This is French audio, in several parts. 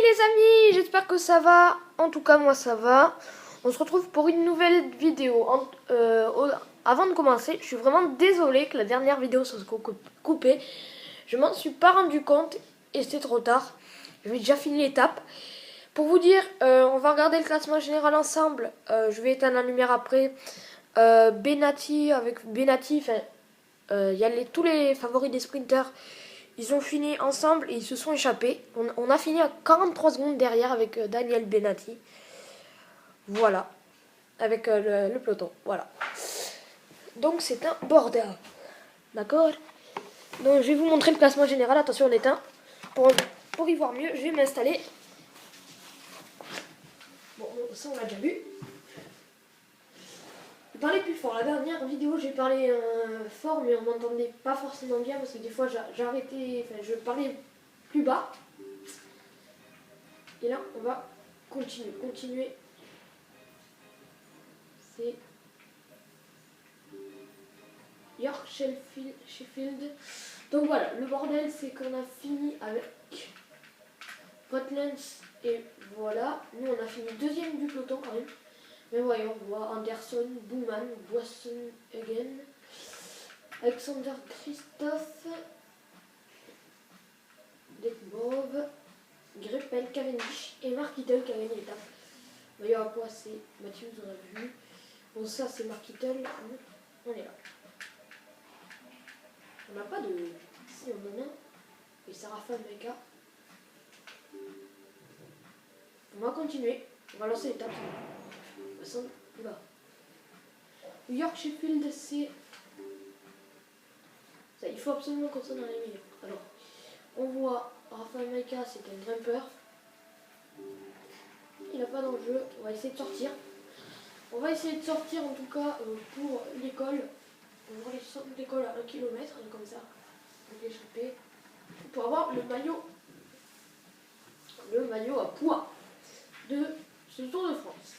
les amis, j'espère que ça va. En tout cas, moi ça va. On se retrouve pour une nouvelle vidéo. Avant de commencer, je suis vraiment désolée que la dernière vidéo soit coupée. Je m'en suis pas rendu compte et c'était trop tard. J'avais déjà fini l'étape. Pour vous dire, on va regarder le classement général ensemble. Je vais éteindre la lumière après. Benati, il y a tous les favoris des sprinters. Ils ont fini ensemble et ils se sont échappés. On a fini à 43 secondes derrière avec Daniel Benati. Voilà. Avec le peloton. Voilà. Donc c'est un bordel. D'accord? Donc je vais vous montrer le classement général. Attention, on éteint. Pour y voir mieux, je vais m'installer. Bon, ça on l'a déjà vu. Je parlais plus fort. La dernière vidéo, j'ai parlé fort, mais on m'entendait pas forcément bien parce que des fois j'arrêtais, je parlais plus bas. Et là, on va continuer. C'est York Sheffield. Donc voilà, le bordel, c'est qu'on a fini avec Potlands et voilà. Nous, on a fini deuxième du peloton quand même. Mais voyons, on voit Anderson, Bouman, Boisson again, Alexander Christophe, Dekbov, Greppel, Cavendish et Mark Kittel qui a gagné l'étape. Voyons à quoi c'est Mathieu, on a vu. Bon, ça c'est Mark Kittel, on est là. On n'a pas de. Si, on en a. Et Sarah Meka. On va continuer. On va lancer l'étape. Là. York Sheffield, c'est. Ça, il faut absolument qu'on soit dans les milieux. Alors, on voit Rafael Meka, c'est un grimpeur. Il n'a pas d'enjeu. On va essayer de sortir. On va essayer de sortir en tout cas pour l'école. On va aller sortir de l'école à 1 km, comme ça. Donc échapper. Pour avoir le maillot à poids de ce Tour de France.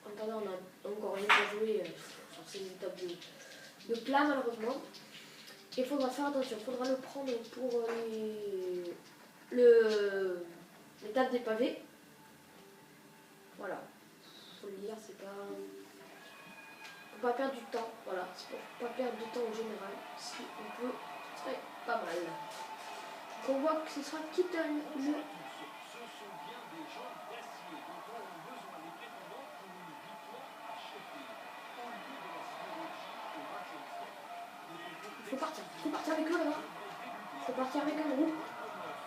Attendez, on a encore rien à jouer sur ces étapes de plat malheureusement. Il faudra faire attention, il faudra le prendre pour l'étape des pavés. Voilà, faut le dire, c'est pas. Faut pas perdre du temps, voilà, c'est pour pas perdre du temps en général. Si on peut, ce serait pas mal. Donc on voit que ce sera Kittel le. Faut partir avec eux là-bas. Faut partir avec un groupe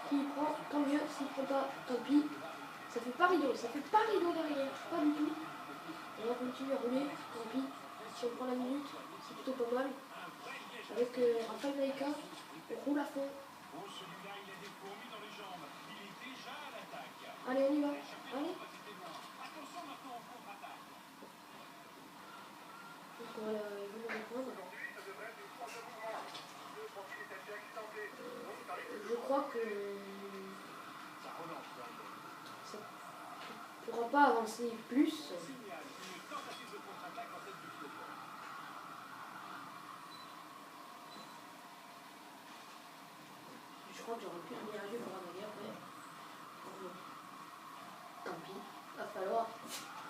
qui prend, tant mieux, s'il prend pas, tant pis. Ça fait pas rideau derrière, pas du tout. On va continuer à rouler, tant pis. Si on prend la minute, c'est plutôt pas mal. Avec Rafael Meka, on roule à fond. Allez, on y va. Allez. Donc on va nous reprendre. Je crois que ça ne pourra pas avancer plus. Je crois que j'aurais pu déménager pour en aller après. Tant pis, il va falloir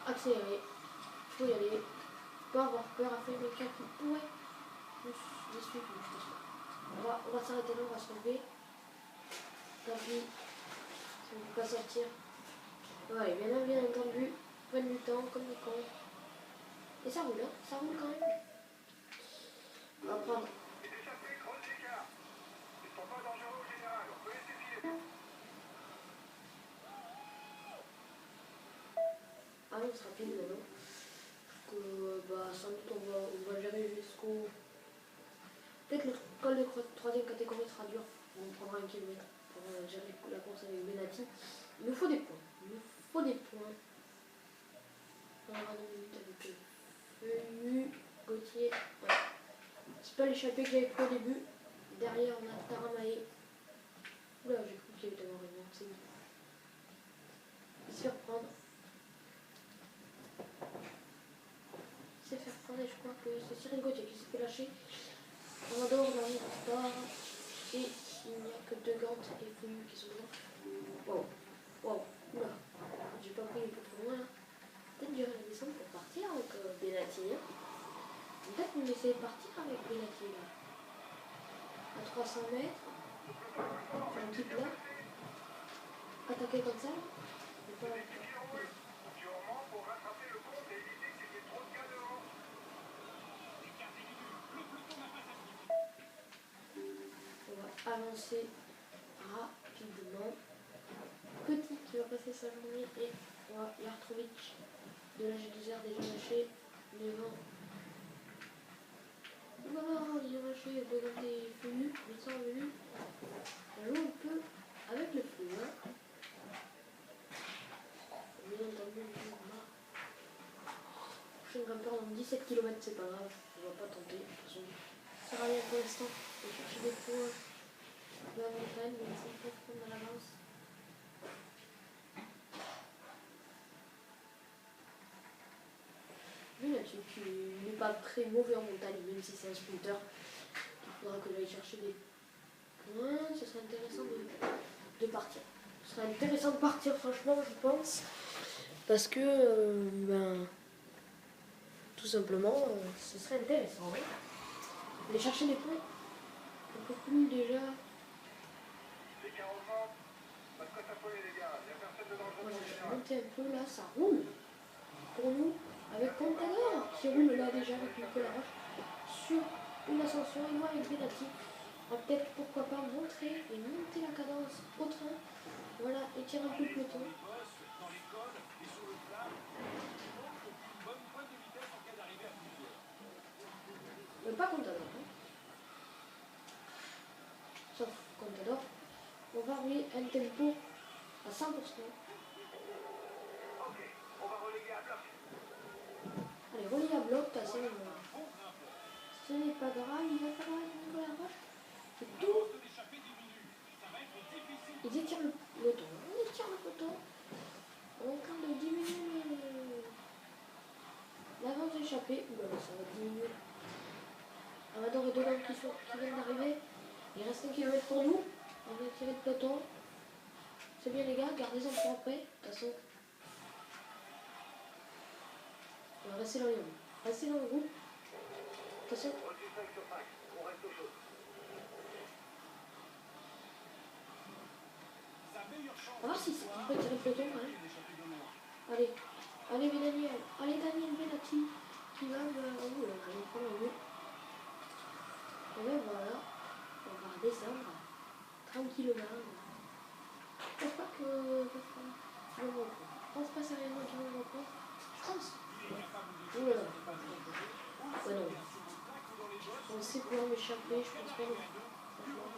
accélérer. Il faut y aller. Faut pas avoir peur à faire les cas qui pourraient nous suivre. On va s'arrêter là, on va se relever. Tant pis, si on ne peut pas sortir. Ouais, bien entendu, prennent du temps comme des cons. Et ça roule, hein, ça roule quand même. On va prendre. Ah non, c'est rapide maintenant. Sans doute on va gérer jusqu'au. Peut-être le col de 3ème catégorie sera dur. On prendra 1 km pour gérer la course avec Benati. Il nous faut des points. On aura 2 minutes avec Feuillu, Gauthier. Ouais. C'est pas l'échappée que j'avais pris au début. Derrière on a Taramae. Oula, j'ai cru qu'il y avait d'abord une merde, c'est bon. Il se fait reprendre. Et je crois que c'est Cyril Gauthier qui s'est fait lâcher. part. Et il n'y a que 2 gantes et Fumu qui sont là. Wow. Wow. Oula. J'ai pas pris un peu trop loin là. Peut-être que j'irai descendre pour partir avec Benati. Peut-être qu'on essaie de partir avec Benati là. À 300 mètres. Faire un petit plat. Attaquer comme ça. Et pas... On va avancer rapidement. Petit qui va passer sa journée et on va Yartrovic de la G2R déjà lâché devant. Voilà, ils ont lâché devant des flux, ils sont venus. On joue un peu avec le flux. Hein. Bien entendu, prochain grimpeur dans 17 km, c'est pas grave, on va pas tenter. De toute façon, ça sert à rien pour l'instant de chercher des points de la montagne, mais ça peut prendre à l'avance. Lui là-dessus, qui n'est pas très mauvais en montagne, même si c'est un sprinter. Il faudra que j'aille chercher des points, ce serait intéressant de partir. Ce serait intéressant de partir, franchement, je pense. Parce que, tout simplement, ce serait intéressant. Oui. Aller chercher des points. Un peu plus déjà. Moi, je vais monter un peu là, ça roule. Pour nous, avec Contador qui roule là déjà avec Nicolas Roche sur une ascension et moi avec Benati. On va peut-être pourquoi pas montrer et monter la cadence au train. Voilà, et tirer un peu le peloton. Mais pas Contador. Hein. Sauf Contador. On va rouler un tempo à 100%. Allez, relier à bloc, t'as ça. Ce n'est pas grave, il va falloir être Nicolas Roche. C'est tout. Ils étirent le peloton. On étire le peloton. On est en train de diminuer l'avance d'échappée. Oula, ça va diminuer. Amador et Dolan qui viennent d'arriver. Il reste 1 km pour nous. On va tirer le peloton. C'est bien les gars, gardez-en pour après. De toute façon, on va rester dans les groupes. Restez dans le groupe. Attention. On va voir si on peut tirer le peloton quand même. Allez, allez Daniel, allez Daniel Benati qui va me... Oh là, je vais prendre un but. Et bien voilà, on va redescendre tranquillement. Je pense pas que je vais me reprendre. Je pense pas sérieusement qu'ils vont me reprendre. Je pense. Oh là là. Ouais non. On sait comment m'échapper, je pense pas non. Franchement.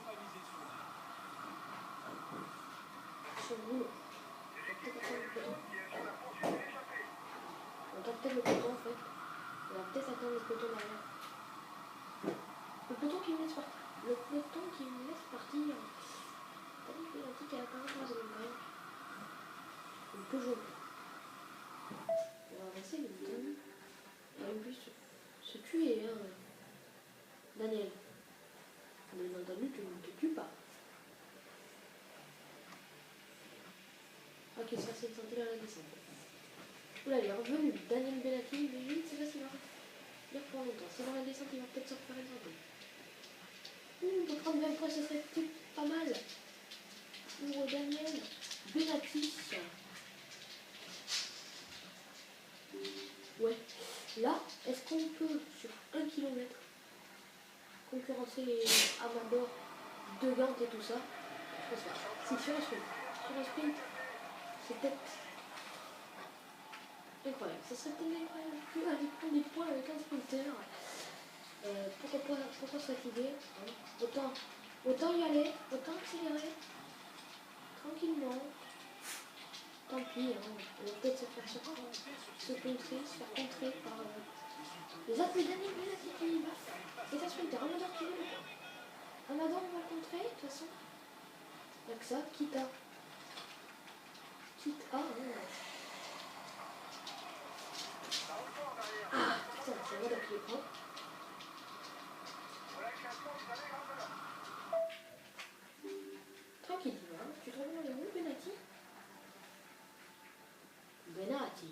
Sur vous. On attend peut-être le peloton en fait. On va peut-être attendre le peloton derrière. Le peloton qui me laisse partir. Le peloton qui me laisse partir. T'as dit que Benati qui a 43 secondes quand même. Un peu jaune. On va avancer le temps. Et en plus, se tuer, hein. Daniel. Bien entendu, tu ne te tues pas. Ok, ça c'est sentir la descente. Oula, il est revenu. Daniel Benati, mais vite, c'est facile. Bien pour longtemps. C'est dans la descente, il va peut-être se refaire une santé. Pour prendre 20 points, ce serait pas mal. Pour Daniel Benati. Ouais. Là, est-ce qu'on peut, sur 1 km, concurrencer les Amador, De Gant et tout ça? Je pense pas. C'est sur un sprint. Sur un sprint, c'est peut-être incroyable. Ça serait peut-être incroyable. Aller prendre des points avec un sprinter. Pourquoi se fatiguer, hein. Autant y aller, autant accélérer, tranquillement. Tant pis, hein. On va peut-être se faire se faire contrer par les autres, mais Daniel Benati qui y va. Et ça sprinter, Amador qui veut. Amador, on va le contrer, de toute façon. Il n'y a que ça, quitte à. Ah, putain, c'est Amador qui le prend. Tu te rends où, Benati? Benati.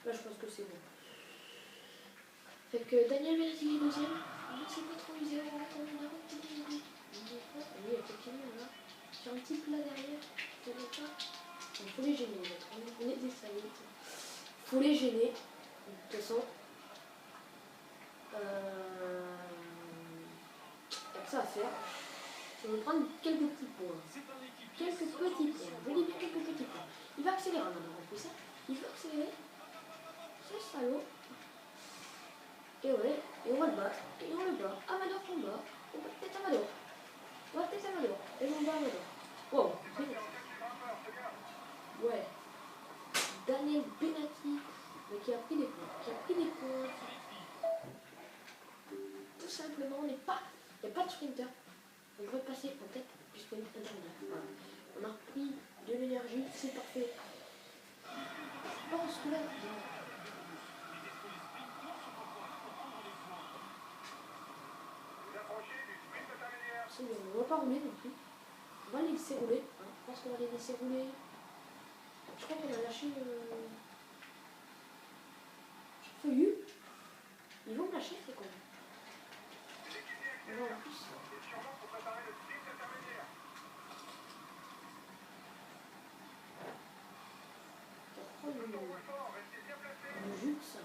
Là, je pense que c'est bon. Fait que Daniel Benati est deuxième. On ne sait pas trop viser. Oui, effectivement, là. J'ai un petit plat derrière. Il faut les gêner, les autres. On est des salés. Faut les gêner. De toute façon. Avec ça à faire. Je vais prendre quelques petits points. Quelques petits points. Je dis bien quelques petits points. Il va accélérer maintenant. On fait ça. Il veut accélérer. C'est salaud. Et ouais. Et on va le battre. Et on le bat. Amador combat. On va peut-être Amador. On va peut-être Amador. Et on va Amador. Wow. Ouais. Daniel Benati. Mais qui a pris des points. Qui a pris des points. Tout simplement, il n'y a pas de sprinter. On devrait passer en tête puisqu'on est intermédiaire. Voilà. On a repris de l'énergie, c'est parfait. Je pense que là, c'est bon, on ne va pas rouler non plus. On va les laisser rouler. Hein. Je pense qu'on va les laisser rouler. Je crois qu'on a lâché Feuillu. Ils vont me lâcher, c'est quoi? En plus. Le jus, ça.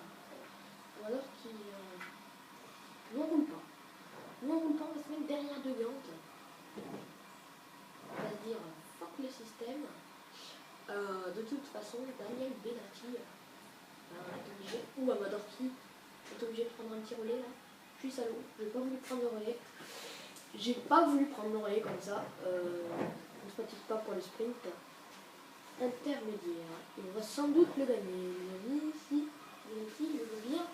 Ou alors qu'il. Nous on roule pas. Nous on roule pas, on va se mettre derrière deux gantes. On va se dire fuck le système. De toute façon, Daniel Benati est obligé, ou Amador qui est obligé de prendre un petit relais là. Je suis salaud, j'ai pas voulu prendre le relais. J'ai pas voulu prendre le relais comme ça. On ne se fatigue pas pour le sprint. Intermédiaire. Et on va sans doute le gagner. Ici, il veut bien.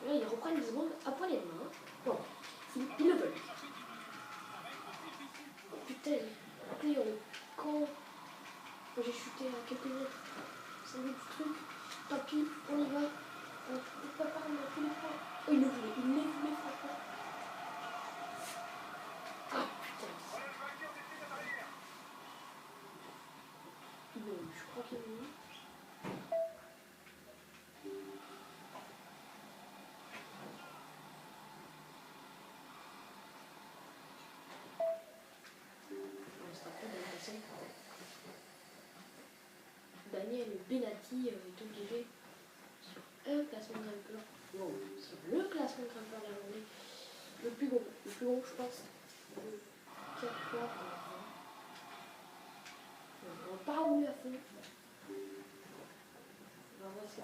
Là, ils reprennent les secondes à poignée de main. Bon, ils le veulent. Oh putain, Cléon, quand j'ai chuté à quelques mètres, c'est le truc. Tant pis, on y va. On ne peut pas prendre tous les points. Oh, il les voulait, franchement. Ah putain. Bon, je crois qu'il est venu. Daniel Benati est obligé sur un classement grimpeur. Wow, sur le classement grimpeur de la journée. Le plus gros, je pense. Le 4 fois. On va pas rouler à fond. On va voir ça.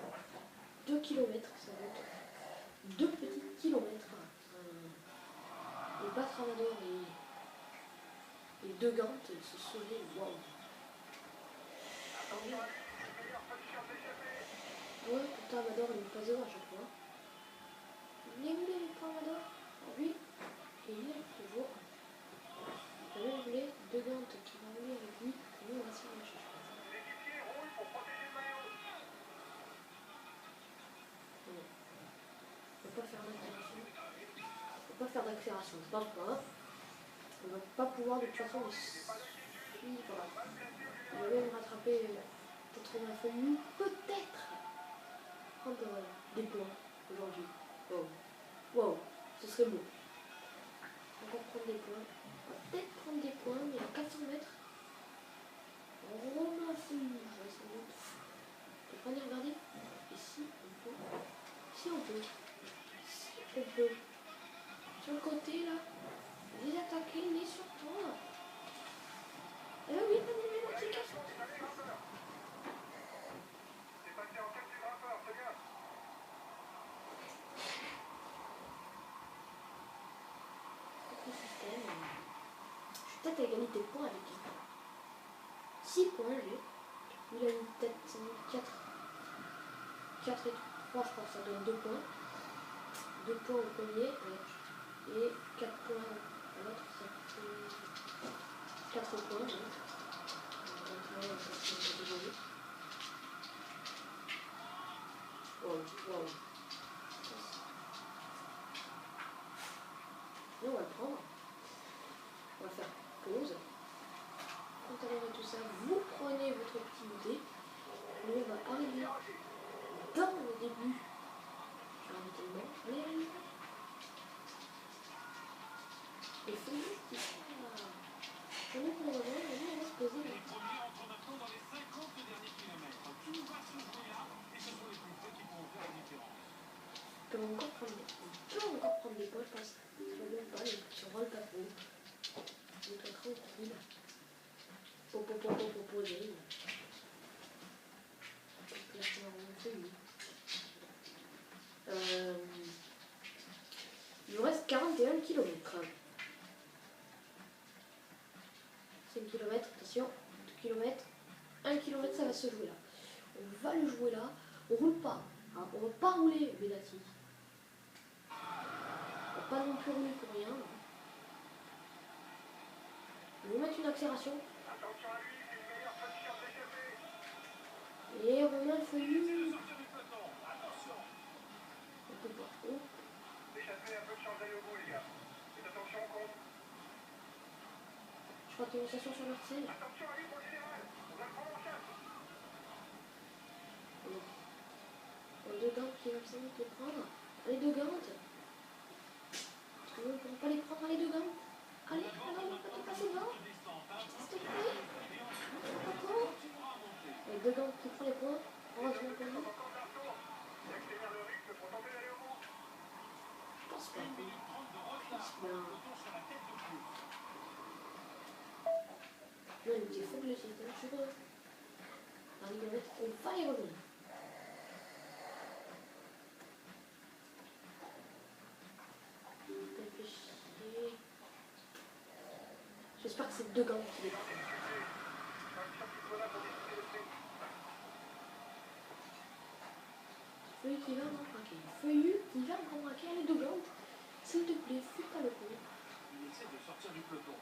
2 km, ça va être 2 petits kilomètres. Et battre Amador et deux gantes, ce serait waouh. Ouais, pourtant Amador il est pas zéro à chaque fois. Il est voulu les points Amador. Lui, et il est toujours. Il va même voulu deux gantes qui vont rouler avec lui. Et nous on va se faire lâcher, je pense. Non. On peut pas faire d'accélération. On peut pas faire d'accélération, je pense pas. On va pas pouvoir de toute façon le suivre. Il va même rattraper peut-être on a fallu peut-être prendre des points aujourd'hui. Wow. Wow, ce serait beau. Encore prendre des points. On va peut-être prendre des points, mais à 400 mètres. On a fait une sans doute. On peut pas les regarder. Et si on peut. Si on peut. Si on peut. Sur le côté là. Les attaquer, les surprendre. Eh oui, pas des casse. Peut-être à égalité de points avec lui. 6 points, j'ai. Il a une tête 4 et 3, je pense, ça donne 2 points. 2 points au premier, ouais. Et 4 points à l'autre, ça fait 4 points. Donc. Wow. Et voilà. ça, vous prenez votre petit goûter. Nous, on va arriver dans le début. Je vais arrêter le nom. Allez, allez. Les feuilles qui sont là. On est pour le moment, on va se poser là. On peut encore prendre des poches, je pense. Ça va même pas, si on voit le capot. On est tranquille. Poser. Il nous reste 41 km. 5 km, attention, 2 km. 1 km, ça va se jouer là. On va le jouer là. On roule pas. Hein. On va pas rouler, Bellati. On va pas non plus rouler pour rien. On va mettre une accélération. Et on a le feuillu. On peut pas. Oh. Je crois qu'il y a une station sur Marseille. Il y a deux gantes qui vont essayer de les prendre. Allez, deux gantes. Parce que nous, on ne pourra pas les prendre, les deux gantes. Allez, non, pas te passer devant. S'il te plaît. Attends. Les deux gantes qui prennent les points. Heureusement pour nous. Je pense pas. Non, il me dit, il faut que le système, je suis heureux. Allez, on va y revenir. J'espère que c'est deux gants qui les prennent. Feuillu qui va en craquer. Feuillu qui va en craquer. Allez, deux gants. S'il te plaît, fais pas le coup. Il essaie de sortir du peloton.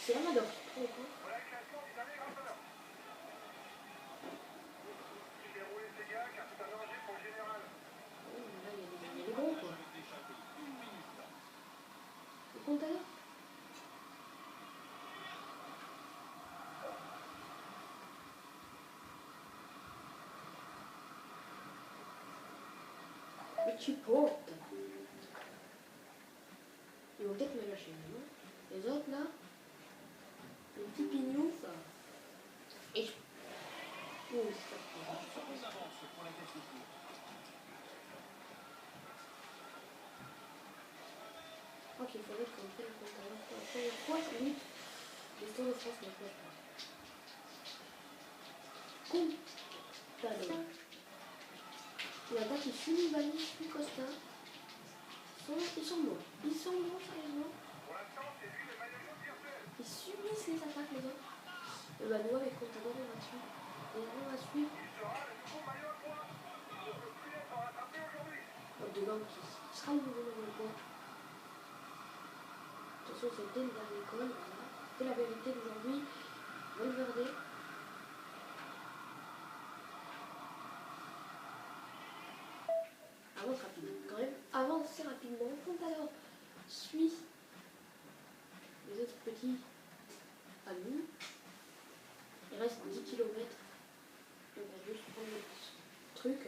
C'est Amador qui prend le coup. Voilà le classement des derniers grimpeurs. Il fait rouler ses gars car c'est un danger pour le général. Oh, là, il y a des bons quoi. Le compteur. Mais tu portes. Ils vont peut-être me lâcher, non? Les autres là, les petits pignous, ça. Et je... Oh, c'est pas je crois qu'il faudrait qu'on prenne le compteur pour la première fois, oui. L'histoire de France maintenant. Comptador. Il attaque, il finit Valis, puis Costa. Ils sont bons. Ils sont bons, sérieusement. Ils subissent les attaques, les autres. Et bah, nous, avec Contador, on va suivre. Et on va suivre. Devant qui sera le nouveau maillot point. Attention, c'était le dernier col. Voilà. C'était la vérité d'aujourd'hui. Valverde. Avance rapidement. Quand même, avancez rapidement. Contador suit les autres petits amis. Il reste 10 km. On va juste prendre le truc.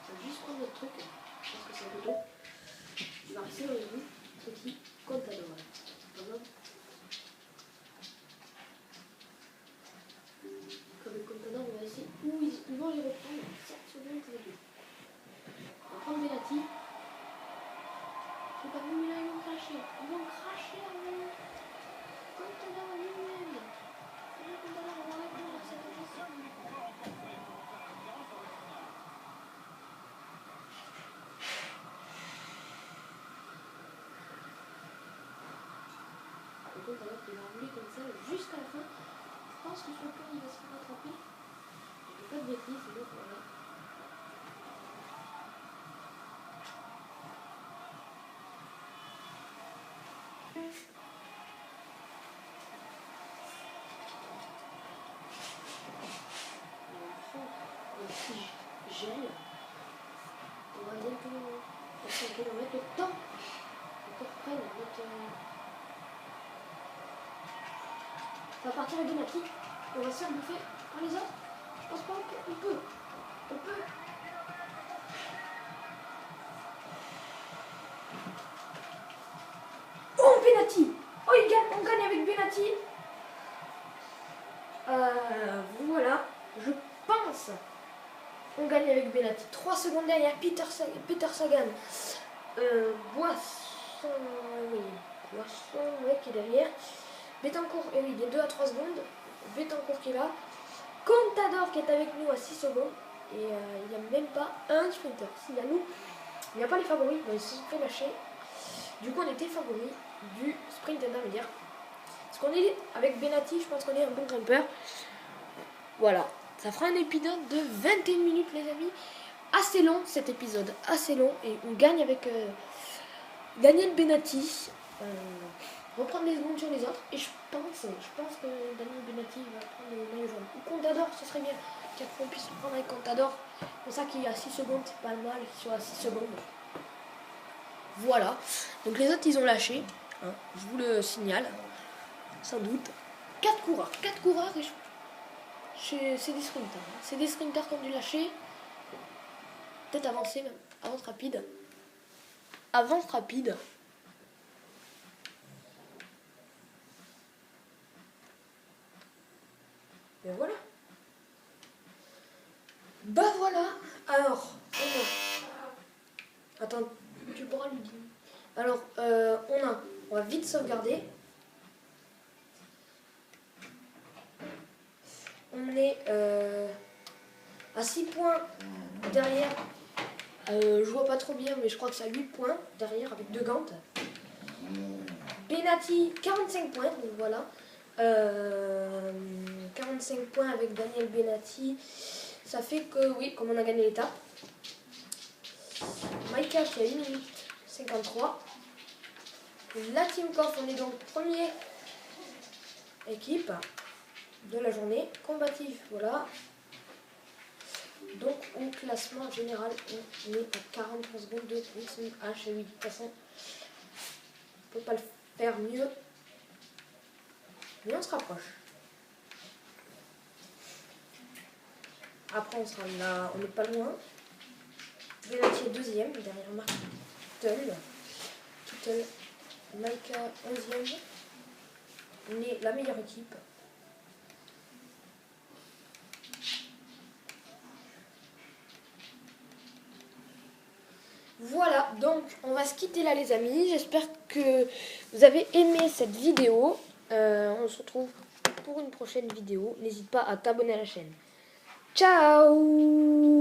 On va juste prendre notre truc. Je pense que c'est un peu tôt. Il va rester dans les roues. Petit Contador. Vraiment. Comme le Contador, on va essayer où ils vont les reprendre. 7 secondes les deux. On va prendre Bellati. C'est pas vous, mais là, ils vont cracher. Ils vont cracher à vous. Contador à lui-même. Le Contador, on va répondre à cette question. Le Contador qui va rouler comme ça jusqu'à la fin. Je pense que sur le plan, il va se faire attraper. Je ne fais pas de bêtises, sinon, voilà. Gel. c'est qu'on va mettre le temps. Qu'on reprenne notre... Ça va partir avec Benati. On va se faire bouffer par les autres. Je pense pas qu'on peut. On peut. Oh, Benati. Oh, on gagne avec Benati. Voilà. Je pense. On gagne avec Benati. 3 secondes derrière. Peter Sagan. Boisson. Oui. Boisson, ouais, qui est derrière. Betancourt, et oui, il est 2 à 3 secondes. Betancourt qui est là. Contador qui est avec nous à 6 secondes. Et il n'y a même pas un sprinter. S'il y a nous, il n'y a pas les favoris. Ils se sont fait lâcher. Du coup, on était favoris du sprint intermédiaire. Parce qu'on est avec Benati, je pense qu'on est un bon grimpeur. Voilà. Ça fera un épisode de 21 minutes, les amis. Assez long cet épisode. Assez long. Et on gagne avec Daniel Benati. Reprendre les secondes sur les autres. Et je pense que Daniel Benati va prendre le maillot jaune. Ou Contador, ce serait bien. Qu'on puisse le prendre avec Contador. C'est pour ça qu'il y a 6 secondes, c'est pas mal. Ils sont à 6 secondes. Voilà. Donc les autres, ils ont lâché. Hein, je vous le signale. Sans doute. 4 coureurs. 4 coureurs et c'est des sprinters. Hein. C'est des sprinters qui ont dû lâcher. Peut-être avancer même. Avance rapide. Avance rapide. Et voilà. Bah voilà. Alors, attends, tu pourras lui dire. Alors, on va vite sauvegarder. On est à 6 points derrière. Je vois pas trop bien, mais je crois que c'est à 8 points derrière avec 2 gantes. Benati, 45 points, donc voilà. 45 points avec Daniel Benati. Ça fait que, oui, comme on a gagné l'étape. Maïka qui a 1 minute 53. La Team Koff, on est donc première équipe de la journée. Combatif, voilà. Donc au classement général, on est à 43 secondes de rythme H et 8. De toute façon, on ne peut pas le faire mieux. Mais on se rapproche. Après, on sera là, on n'est pas loin. Benati est deuxième, derrière Marc Tuttle. Tuttle, Maïka 11e. On est la meilleure équipe. Voilà, donc on va se quitter là les amis. J'espère que vous avez aimé cette vidéo. On se retrouve pour une prochaine vidéo. N'hésite pas à t'abonner à la chaîne. Ciao!